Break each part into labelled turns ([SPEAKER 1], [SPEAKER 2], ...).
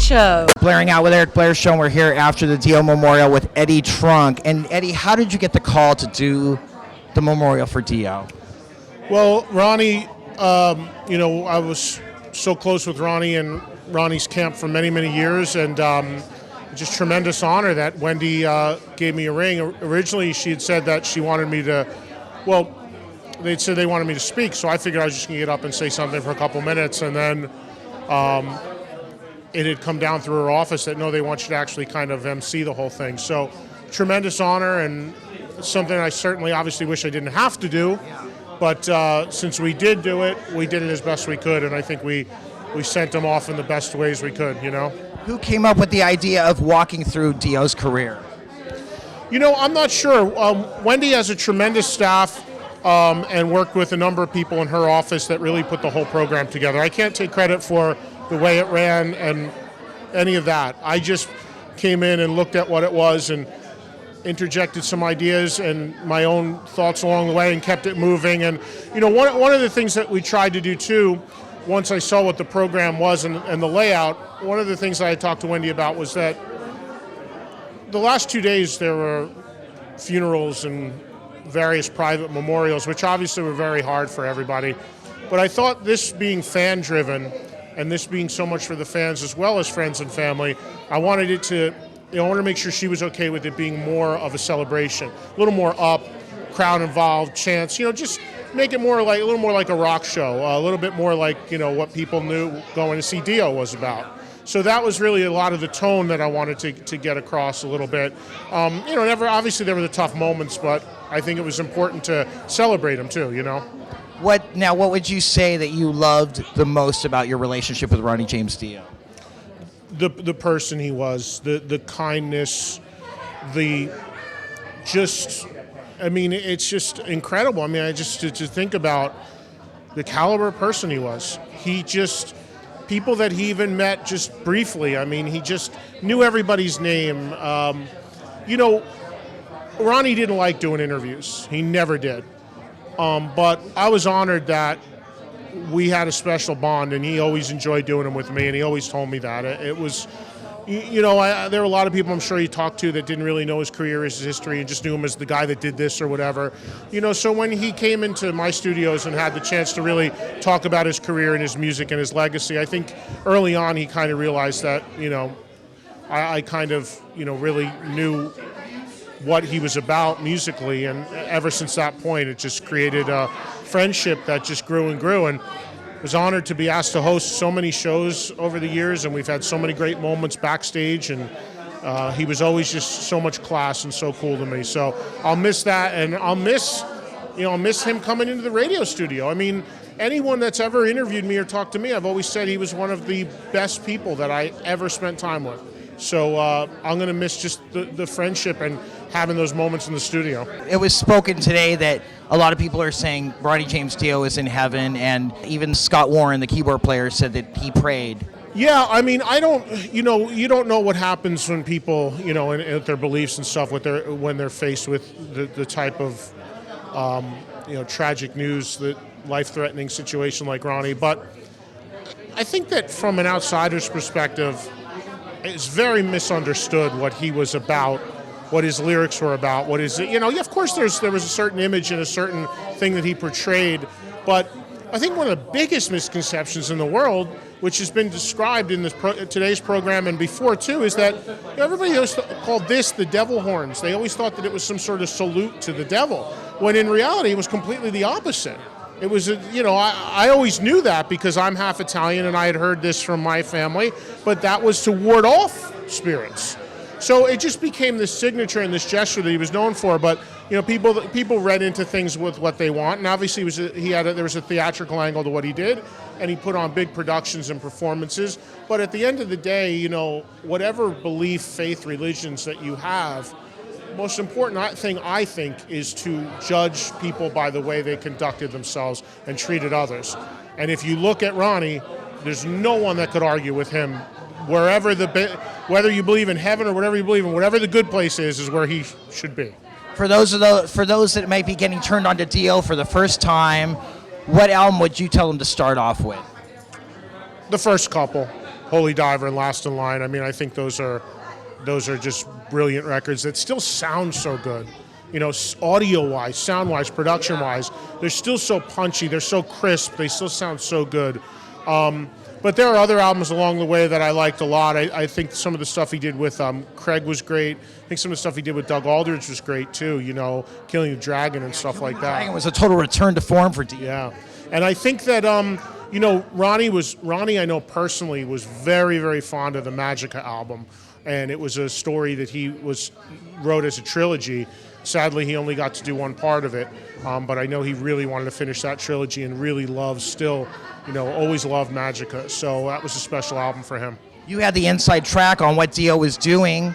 [SPEAKER 1] Show.
[SPEAKER 2] Blaring Out with Eric Blair Show, and we're here after the Dio Memorial with Eddie Trunk. And Eddie, how did you get the call to do the memorial for Dio?
[SPEAKER 3] Well, Ronnie, I was so close with Ronnie and Ronnie's camp for many, many years, and just tremendous honor that Wendy gave me a ring. Originally, she had said that she wanted me to, they'd said they wanted me to speak, so I figured I was just going to get up and say something for a couple minutes, and then it had come down through her office that, no, they want you to actually kind of MC the whole thing. So, tremendous honor, and something I certainly obviously wish I didn't have to do, but since we did do it, we did it as best we could, and I think we sent them off in the best ways we could,
[SPEAKER 2] Who came up with the idea of walking through Dio's career?
[SPEAKER 3] I'm not sure. Wendy has a tremendous staff and worked with a number of people in her office that really put the whole program together. I can't take credit for the way it ran and any of that. I just came in and looked at what it was and interjected some ideas and my own thoughts along the way and kept it moving. And, one of the things that we tried to do too, once I saw what the program was and the layout, one of the things I had talked to Wendy about was that the last 2 days there were funerals and various private memorials, which obviously were very hard for everybody. But I thought this being fan-driven and this being so much for the fans as well as friends and family, I wanted it to, I wanted to make sure she was okay with it being more of a celebration, a little more up, crowd involved, chants, just make it more like a little more like a rock show, a little bit more like what people knew going to see Dio was about. So that was really a lot of the tone that I wanted to get across a little bit. Obviously there were the tough moments, but I think it was important to celebrate them too.
[SPEAKER 2] What would you say that you loved the most about your relationship with Ronnie James Dio?
[SPEAKER 3] The person he was, the kindness, it's just incredible. To think about the caliber of person he was. People that he even met just briefly. He just knew everybody's name. Ronnie didn't like doing interviews. He never did. But I was honored that we had a special bond, and he always enjoyed doing them with me, and he always told me that. It was, there were a lot of people I'm sure he talked to that didn't really know his career, his history, and just knew him as the guy that did this or whatever. So when he came into my studios and had the chance to really talk about his career and his music and his legacy, I think early on he kind of realized that, I kind of, really knew what he was about musically, and ever since that point it just created a friendship that just grew and grew, and was honored to be asked to host so many shows over the years, and we've had so many great moments backstage, and he was always just so much class and so cool to me. So I'll miss that, and I'll miss him coming into the radio studio. Anyone that's ever interviewed me or talked to me, I've always said he was one of the best people that I ever spent time with. So I'm going to miss just the friendship and having those moments in the studio.
[SPEAKER 2] It was spoken today that a lot of people are saying Ronnie James Dio is in heaven, and even Scott Warren, the keyboard player, said that he prayed.
[SPEAKER 3] Yeah, I don't, you don't know what happens when people, and their beliefs and stuff when they're faced with the type of, tragic news, the life-threatening situation like Ronnie. But I think that from an outsider's perspective, it's very misunderstood what he was about, what his lyrics were about, of course there was a certain image and a certain thing that he portrayed, but I think one of the biggest misconceptions in the world, which has been described in today's program and before too, is that everybody always called this the devil horns. They always thought that it was some sort of salute to the devil, when in reality it was completely the opposite. It was, I always knew that because I'm half Italian and I had heard this from my family, but that was to ward off spirits. So it just became this signature and this gesture that he was known for. But people read into things with what they want, and obviously there was a theatrical angle to what he did, and he put on big productions and performances. But at the end of the day, whatever belief, faith, religions that you have, most important thing I think is to judge people by the way they conducted themselves and treated others. And if you look at Ronnie, there's no one that could argue with him. Whether you believe in heaven or whatever you believe in, whatever the good place is where he should be.
[SPEAKER 2] For those that might be getting turned on to Dio for the first time, what album would you tell them to start off with?
[SPEAKER 3] The first couple. Holy Diver and Last in Line. I mean, I think those are just brilliant records that still sound so good. You know, audio-wise, sound-wise, production-wise, they're still so punchy. They're so crisp. They still sound so good. But there are other albums along the way that I liked a lot. I think some of the stuff he did with Craig was great. I think some of the stuff he did with Doug Aldrich was great too. You know, Killing the Dragon and stuff like that.
[SPEAKER 2] It was a total return to form for Dio.
[SPEAKER 3] Yeah, and I think that you know, Ronnie I know personally was very, very fond of the Magica album, and it was a story that he wrote as a trilogy. Sadly, he only got to do one part of it, but I know he really wanted to finish that trilogy and really always loved Magica. So that was a special album for him.
[SPEAKER 2] You had the inside track on what Dio was doing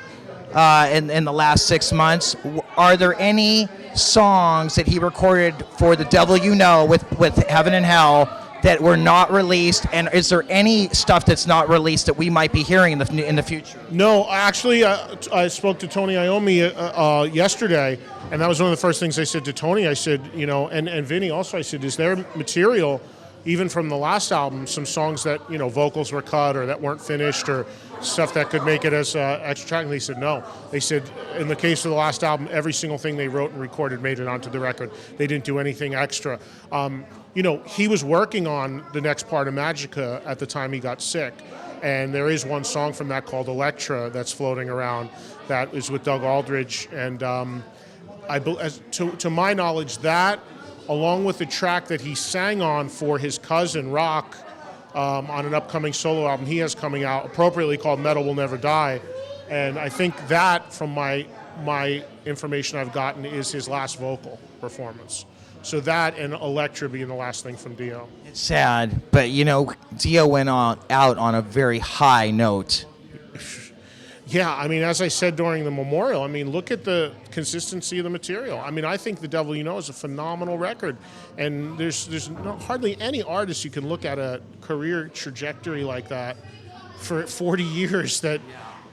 [SPEAKER 2] in the last 6 months. Are there any songs that he recorded for The Devil You Know with Heaven and Hell that were not released, and is there any stuff that's not released that we might be hearing in the future?
[SPEAKER 3] No, actually, I spoke to Tony Iommi yesterday, and that was one of the first things I said to Tony. I said, you know, and Vinny also, I said, is there material, even from the last album, some songs that, you know, vocals were cut or that weren't finished or stuff that could make it as extra track? And they said no. They said in the case of the last album, every single thing they wrote and recorded made it onto the record. They didn't do anything extra. You know, he was working on the next part of Magica at the time he got sick. And there is one song from that called Electra that's floating around that is with Doug Aldrich. And to my knowledge, that, along with the track that he sang on for his cousin Rock on an upcoming solo album he has coming out, appropriately called Metal Will Never Die. And I think that, from my information I've gotten, is his last vocal performance. So that and Electra being the last thing from Dio.
[SPEAKER 2] It's sad, but you know, Dio went out on a very high note.
[SPEAKER 3] Yeah, I mean, as I said during the memorial, I mean, look at the consistency of the material. I mean, I think The Devil You Know is a phenomenal record, and there's hardly any artist you can look at a career trajectory like that for 40 years that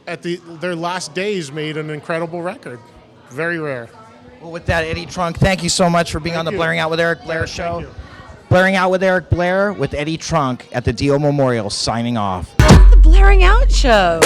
[SPEAKER 3] at their last days made an incredible record. Very rare.
[SPEAKER 2] Well, with that, Eddie Trunk, thank you so much for being on the Blaring Out with Eric Blair show.
[SPEAKER 3] Thank you.
[SPEAKER 2] Blaring Out with Eric Blair with Eddie Trunk at the Dio Memorial, signing off.
[SPEAKER 1] The Blaring Out Show.